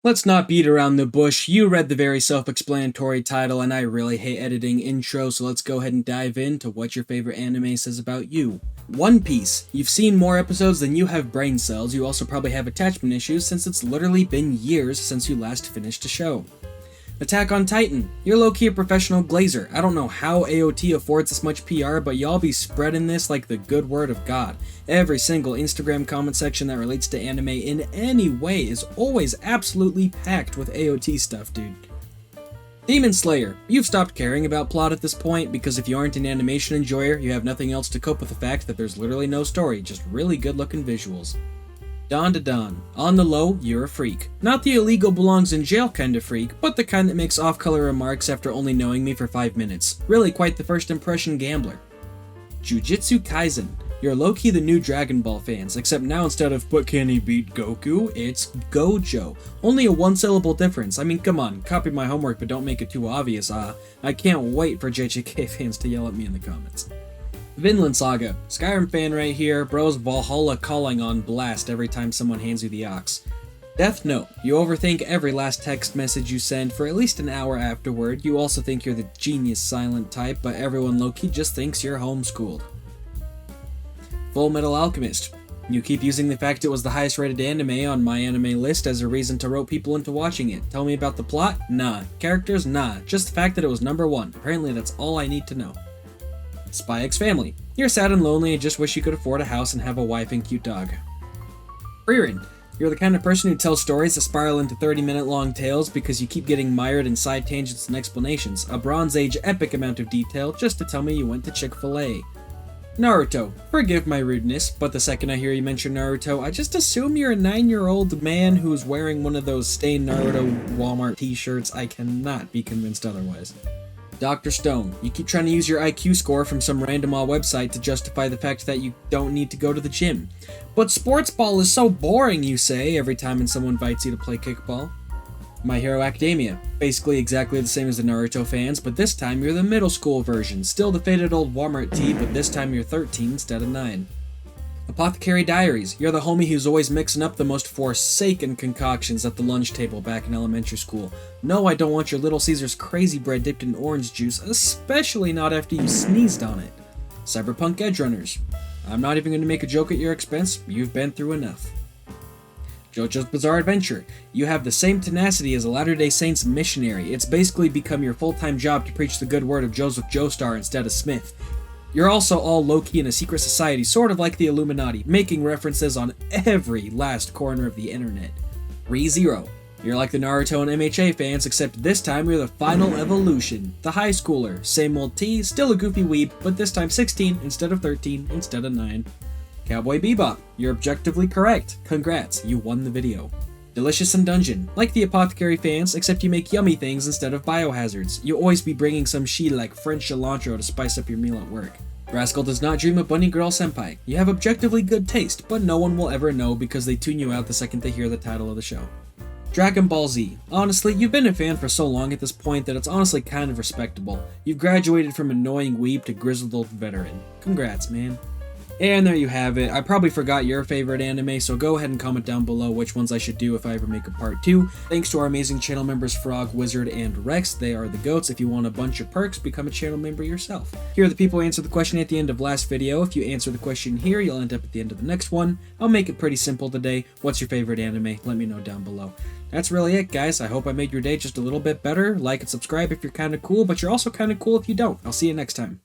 Let's not beat around the bush. You read the very self-explanatory title, and I really hate editing intros, so let's go ahead and dive into what your favorite anime says about you. One Piece. You've seen more episodes than you have brain cells. You also probably have attachment issues since it's literally been years since you last finished a show. Attack on Titan. You're low-key a professional glazer. I don't know how AOT affords this much PR, but y'all be spreading this like the good word of God. Every single Instagram comment section that relates to anime in any way is always absolutely packed with AOT stuff, dude. Demon Slayer. You've stopped caring about plot at this point, because if you aren't an animation enjoyer, you have nothing else to cope with the fact that there's literally no story, just really good-looking visuals. Dawn to Dawn. On the low, you're a freak. Not the illegal belongs in jail kind of freak, but the kind that makes off-color remarks after only knowing me for 5 minutes. Really quite the first impression gambler. Jujutsu Kaisen. You're low-key the new Dragon Ball fans, except now instead of "but can he beat Goku?" it's Gojo. Only a one-syllable difference. I mean, come on, copy my homework but don't make it too obvious, I can't wait for JJK fans to yell at me in the comments. Vinland Saga. Skyrim fan right here, bros Valhalla calling on blast every time someone hands you the ox. Death Note. You overthink every last text message you send for at least an hour afterward. You also think you're the genius silent type, but everyone low-key just thinks you're homeschooled. Full Metal Alchemist. You keep using the fact it was the highest rated anime on my anime list as a reason to rope people into watching it. Tell me about the plot? Nah. Characters? Nah. Just the fact that it was number 1. Apparently that's all I need to know. Spy X Family. You're sad and lonely and just wish you could afford a house and have a wife and cute dog. Frieren. You're the kind of person who tells stories that spiral into 30-minute long tales because you keep getting mired in side tangents and explanations. A Bronze Age epic amount of detail just to tell me you went to Chick-fil-A. Naruto. Forgive my rudeness, but the second I hear you mention Naruto, I just assume you're a 9-year-old man who's wearing one of those stained Naruto Walmart t-shirts. I cannot be convinced otherwise. Dr. Stone. You keep trying to use your IQ score from some random website to justify the fact that you don't need to go to the gym. But sports ball is so boring, you say, every time someone invites you to play kickball. My Hero Academia. Basically exactly the same as the Naruto fans, but this time you're the middle school version. Still the faded old Walmart tee, but this time you're 13 instead of 9. Apothecary Diaries. You're the homie who's always mixing up the most forsaken concoctions at the lunch table back in elementary school. No, I don't want your Little Caesars crazy bread dipped in orange juice, especially not after you sneezed on it. Cyberpunk Edge Runners. I'm not even going to make a joke at your expense. You've been through enough. JoJo's Bizarre Adventure. You have the same tenacity as a Latter-day Saints missionary. It's basically become your full-time job to preach the good word of Joseph Joestar instead of Smith. You're also all low-key in a secret society, sort of like the Illuminati, making references on every last corner of the internet. ReZero. You're like the Naruto and MHA fans, except this time you're the final evolution. The high schooler. Same old T, still a goofy weeb, but this time 16 instead of 13 instead of 9. Cowboy Bebop. You're objectively correct. Congrats, you won the video. Delicious and Dungeon. Like the Apothecary fans, except you make yummy things instead of biohazards. You always be bringing some shit like French cilantro to spice up your meal at work. Rascal Does Not Dream of Bunny Girl Senpai. You have objectively good taste, but no one will ever know because they tune you out the second they hear the title of the show. Dragon Ball Z. Honestly, you've been a fan for so long at this point that it's honestly kind of respectable. You've graduated from annoying weeb to grizzled old veteran. Congrats, man. And there you have it. I probably forgot your favorite anime, so go ahead and comment down below which ones I should do if I ever make a part 2. Thanks to our amazing channel members Frog, Wizard, and Rex. They are the goats. If you want a bunch of perks, become a channel member yourself. Here are the people who answered the question at the end of last video. If you answer the question here, you'll end up at the end of the next one. I'll make it pretty simple today. What's your favorite anime? Let me know down below. That's really it, guys. I hope I made your day just a little bit better. Like and subscribe if you're kind of cool, but you're also kind of cool if you don't. I'll see you next time.